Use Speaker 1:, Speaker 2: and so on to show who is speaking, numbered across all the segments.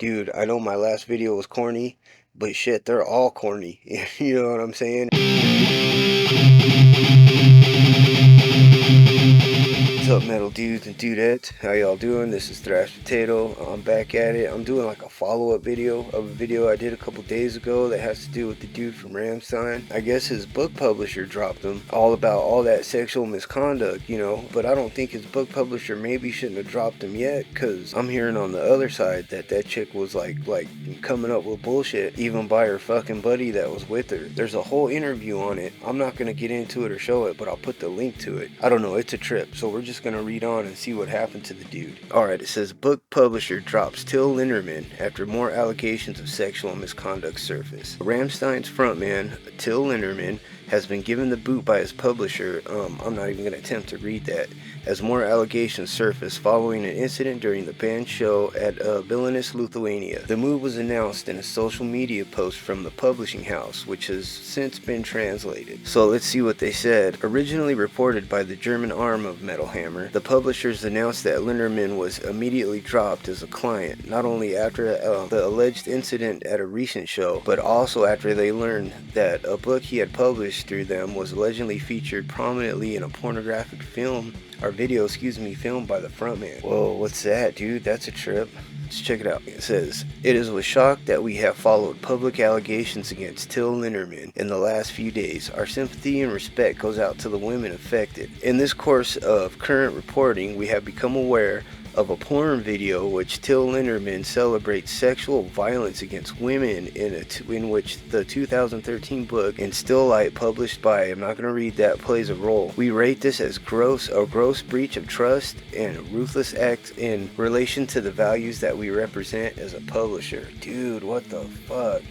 Speaker 1: Dude, I know my last video was corny, but shit, they're all corny. You know what I'm saying? What's up, metal dudes and dudettes? How y'all doing? This is Thrash Potato. I'm back at it. I'm doing like a follow-up video of a video I did a couple days ago that has to do with the dude from Rammstein. I guess his book publisher dropped him all about all that sexual misconduct, you know, but I don't think his book publisher maybe shouldn't have dropped him yet, because I'm hearing on the other side that that chick was like coming up with bullshit even by her fucking buddy that was with her. There's a whole interview on it. I'm not gonna get into it or show it, but I'll put the link to it. I don't know, it's a trip, so we're just gonna read on and see what happened to the dude. Alright, it says book publisher drops Till Lindemann after more allegations of sexual misconduct surface. Rammstein's frontman, Till Lindemann, has been given the boot by his publisher, I'm not even gonna attempt to read that, as more allegations surface following an incident during the band's show at Vilnius, Lithuania. The move was announced in a social media post from the publishing house, which has since been translated. So let's see what they said. Originally reported by the German arm of Metal Hammer, the publishers announced that Lindemann was immediately dropped as a client, not only after the alleged incident at a recent show, but also after they learned that a book he had published through them was allegedly featured prominently in a pornographic film, or video, filmed by the frontman. Whoa, what's that, dude? That's a trip. Let's check it out. It says, "It is with shock that we have followed public allegations against Till Lindemann in the last few days. Our sympathy and respect goes out to the women affected. In this course of current reporting, we have become aware of a porn video which Till Lindemann celebrates sexual violence against women in which the 2013 book In Still Light, published by, I'm not going to read that, plays a role. We rate this as a gross breach of trust and a ruthless act in relation to the values that we represent as a publisher." Dude, what the fuck?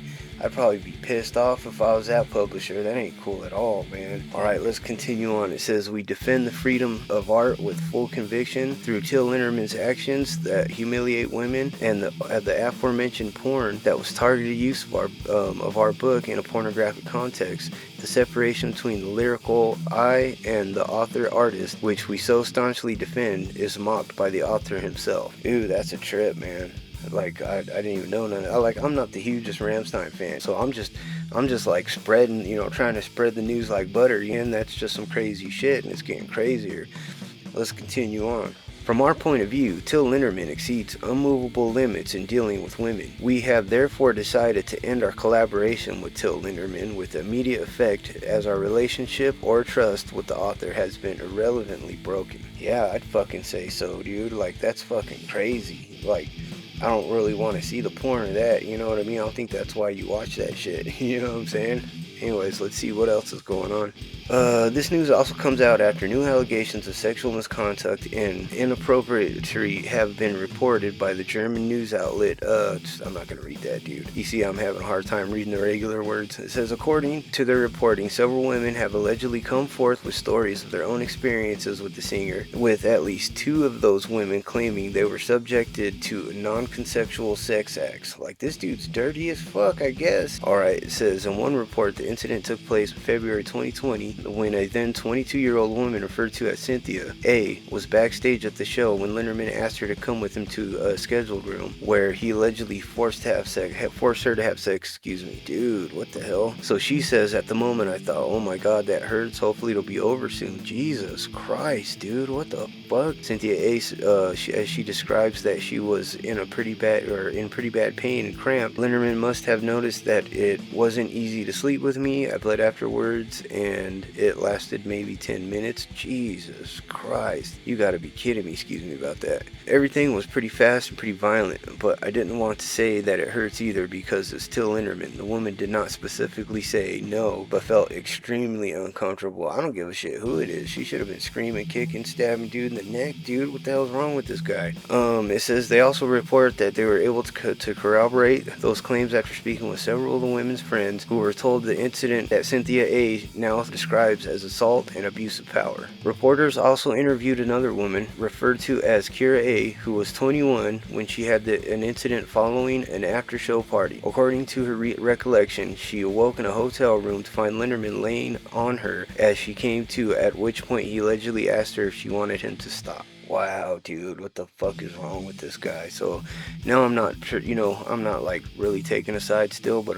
Speaker 1: I'd probably be pissed off if I was that publisher. That ain't cool at all, man. Alright, let's continue on. It says, "We defend the freedom of art with full conviction through Till Lindermann's actions that humiliate women and the aforementioned porn that was targeted use of our book in a pornographic context. The separation between the lyrical I and the author-artist, which we so staunchly defend, is mocked by the author himself." Dude, that's a trip, man. Like, I didn't even know none of, I'm not the hugest Rammstein fan, so I'm just like spreading, trying to spread the news like butter, and that's just some crazy shit, and it's getting crazier. Let's continue on. "From our point of view, Till Lindemann exceeds unmovable limits in dealing with women. We have therefore decided to end our collaboration with Till Lindemann with immediate effect, as our relationship or trust with the author has been irrelevantly broken." Yeah, I'd fucking say so, dude. Like, that's fucking crazy. Like, I don't really want to see the porn of that, you know what I mean? I don't think that's why you watch that shit, you know what I'm saying? Anyways, let's see what else is going on. This news also comes out after new allegations of sexual misconduct and inappropriacy have been reported by the German news outlet. I'm not gonna read that, dude. You see, I'm having a hard time reading the regular words. It says, according to their reporting, several women have allegedly come forth with stories of their own experiences with the singer, with at least 2 of those women claiming they were subjected to non-consensual sex acts. Like, this dude's dirty as fuck, I guess. Alright, it says, in one report, the incident took place in February 2020 when a then 22-year-old woman referred to as Cynthia A was backstage at the show when Lindemann asked her to come with him to a scheduled room where he allegedly forced her to have sex. Dude, what the hell? So she says, "At the moment I thought, oh my god, that hurts, hopefully it'll be over soon." Jesus Christ, dude, what the fuck? Cynthia A, as she describes that she was in pretty bad pain and cramp. Lindemann must have noticed that it wasn't easy to sleep with me. I bled afterwards and it lasted maybe 10 minutes. Jesus Christ. You gotta be kidding me, about that. Everything was pretty fast and pretty violent, but I didn't want to say that it hurts either because it's Till Lindemann. The woman did not specifically say no, but felt extremely uncomfortable. I don't give a shit who it is. She should have been screaming, kicking, stabbing dude in the neck. Dude, what the hell's wrong with this guy? It says they also report that they were able to corroborate those claims after speaking with several of the women's friends who were told the incident that Cynthia A now describes as assault and abuse of power. Reporters also interviewed another woman, referred to as Kira A, who was 21 when she had an incident following an after-show party. According to her recollection, she awoke in a hotel room to find Lindemann laying on her as she came to, at which point he allegedly asked her if she wanted him to stop. Wow, dude, what the fuck is wrong with this guy? So now I'm not, I'm not like really taking a side still, but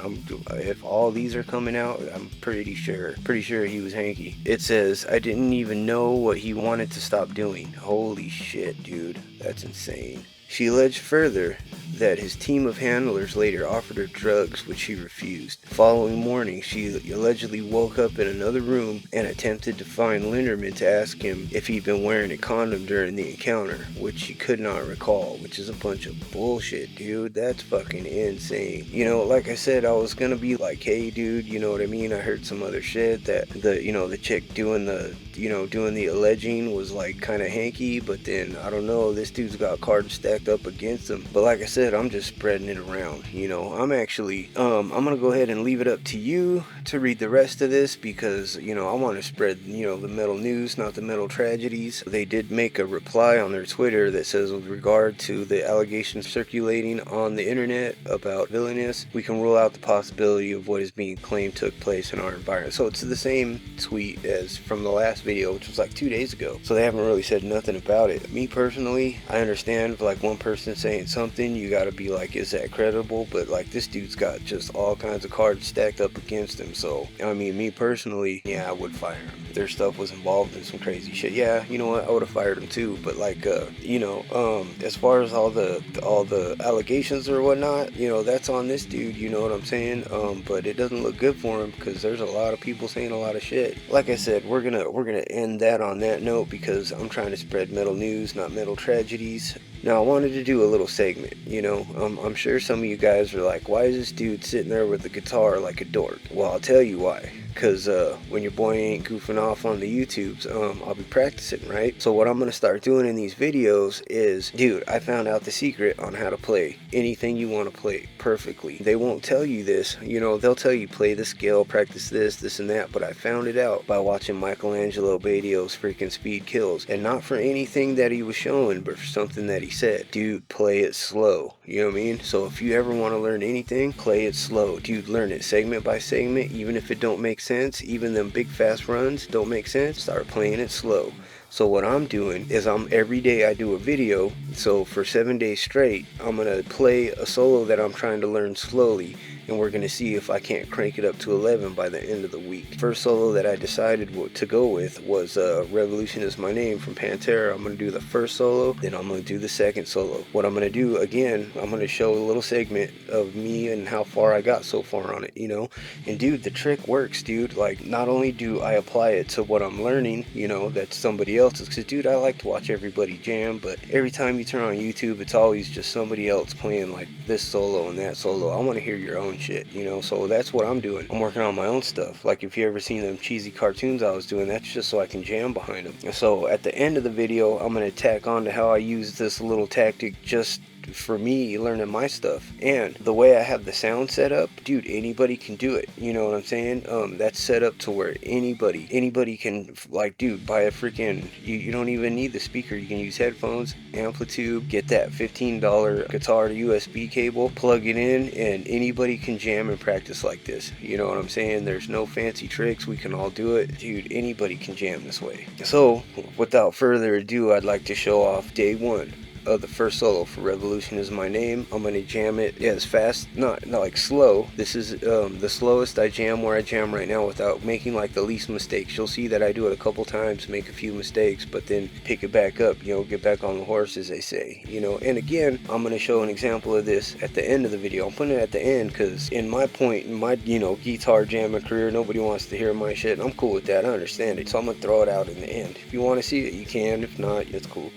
Speaker 1: if all these are coming out, I'm pretty sure he was hanky. It says, I didn't even know what he wanted to stop doing. Holy shit, dude, that's insane. She alleged further that his team of handlers later offered her drugs, which she refused. The following morning, she allegedly woke up in another room and attempted to find Linderman to ask him if he'd been wearing a condom during the encounter, which she could not recall, which is a bunch of bullshit, dude. That's fucking insane. You know, like I said, I was gonna be like, hey, dude, you know what I mean? I heard some other shit that the chick doing the alleging was like kind of hanky, but then I don't know, this dude's got cards stacked up against him. But like I said, I'm just spreading it around. I'm actually I'm gonna go ahead and leave it up to you to read the rest of this, because I want to spread the metal news, not the metal tragedies. They did make a reply on their Twitter that says, with regard to the allegations circulating on the internet about villainous, we can rule out the possibility of what is being claimed took place in our environment. So it's the same tweet as from the last video, which was like 2 days ago. So they haven't really said nothing about it. Me personally, I understand if like one person saying something, you gotta be like, is that credible? But like, this dude's got just all kinds of cards stacked up against him. So I mean, me personally, yeah, I would fire him. If their stuff was involved in some crazy shit, yeah, you know what, I would have fired him too. But like as far as all the allegations or whatnot, that's on this dude, you know what I'm saying? But it doesn't look good for him, because there's a lot of people saying a lot of shit. Like I said, we're gonna end that on that note, because I'm trying to spread metal news, not metal tragedies. Now, I wanted to do a little segment, I'm sure some of you guys are like, why is this dude sitting there with the guitar like a dork? Well, I'll tell you why. Because when your boy ain't goofing off on the YouTubes, I'll be practicing, right? So what I'm going to start doing in these videos is, dude, I found out the secret on how to play anything you want to play perfectly. They won't tell you this, they'll tell you play the scale, practice this and that, but I found it out by watching Michelangelo Badio's freaking Speed Kills, and not for anything that he was showing, but for something that he said. Dude, play it slow, you know what I mean? So if you ever want to learn anything, play it slow. Dude, learn it segment by segment, even if it don't make sense, even them big fast runs don't make sense, start playing it slow. So what I'm doing is every day I do a video, so for 7 days straight, I'm going to play a solo that I'm trying to learn slowly, and we're going to see if I can't crank it up to 11 by the end of the week. First solo that I decided to go with was Revolution Is My Name from Pantera. I'm going to do the first solo, then I'm going to do the second solo. What I'm going to do, again, I'm going to show a little segment of me and how far I got so far on it, And dude, the trick works, dude. Like, not only do I apply it to what I'm learning, that's somebody else's, because dude, I like to watch everybody jam, but every time you turn on YouTube, it's always just somebody else playing like this solo and that solo. I want to hear your own shit, so that's what I'm doing. I'm working on my own stuff. Like, if you ever seen them cheesy cartoons I was doing, that's just so I can jam behind them. And so at the end of the video, I'm going to tack on to how I use this little tactic just for me learning my stuff. And the way I have the sound set up, dude, anybody can do it, you know what I'm saying? That's set up to where anybody can, like, dude, buy a freaking, you don't even need the speaker. You can use headphones, amplitude, get that $15 guitar to USB cable, plug it in, and anybody can jam and practice like this, you know what I'm saying? There's no fancy tricks, we can all do it. Dude, anybody can jam this way. So without further ado, I'd like to show off day one of the first solo for Revolution Is My Name. I'm gonna jam it as fast, not like slow. This is the slowest I jam where I jam right now, without making like the least mistakes. You'll see that I do it a couple times, make a few mistakes, but then pick it back up, get back on the horse, as they say, And again, I'm gonna show an example of this at the end of the video. I'm putting it at the end because in my guitar jamming career, nobody wants to hear my shit, and I'm cool with that. I understand it, so I'm gonna throw it out in the end. If you want to see it, you can. If not, it's cool.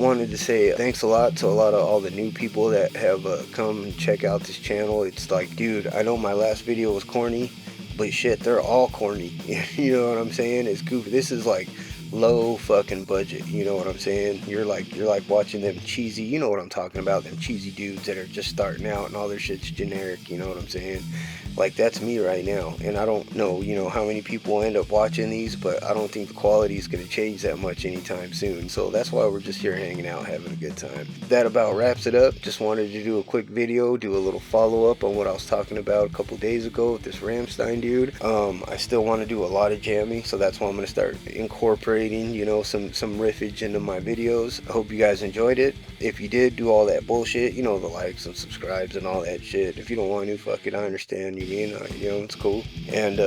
Speaker 1: wanted to say thanks a lot to a lot of all the new people that have come and check out this channel. It's like, dude, I know my last video was corny, but shit, they're all corny. You know what I'm saying? It's goofy. This is like low fucking budget. You know what I'm saying? You're like watching them cheesy. You know what I'm talking about? Them cheesy dudes that are just starting out and all their shit's generic. You know what I'm saying? Like, that's me right now, and I don't know, you know, how many people end up watching these, but I don't think the quality is going to change that much anytime soon. So that's why we're just here hanging out, having a good time. That about wraps it up. Just wanted to do a quick video, do a little follow-up on what I was talking about a couple days ago with this Rammstein dude. I still want to do a lot of jamming, so that's why I'm going to start incorporating, you know, some riffage into my videos. I hope you guys enjoyed it. If you did, do all that bullshit, you know, the likes and subscribes and all that shit. If you don't want to, fuck it, I understand. You know, it's cool. And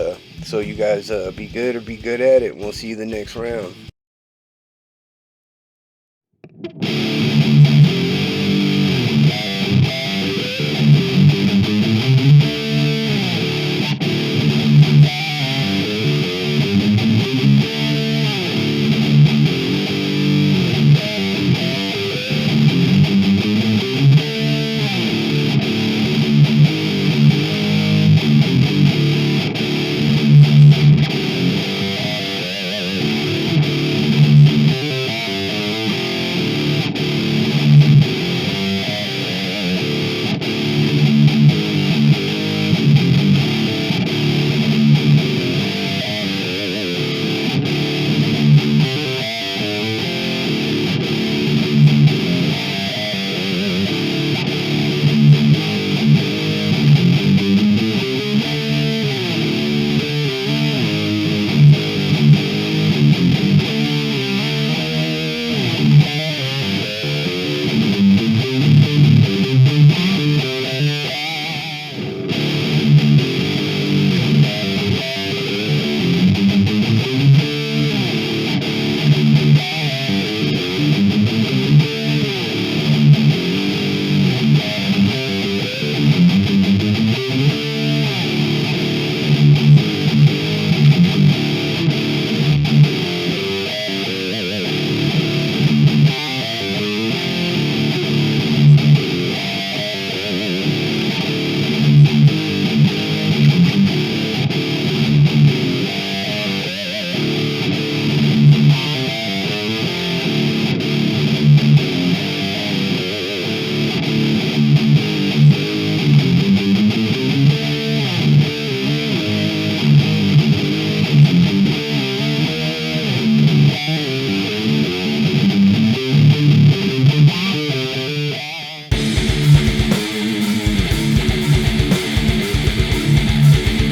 Speaker 1: so you guys be good or be good at it. We'll see you the next round.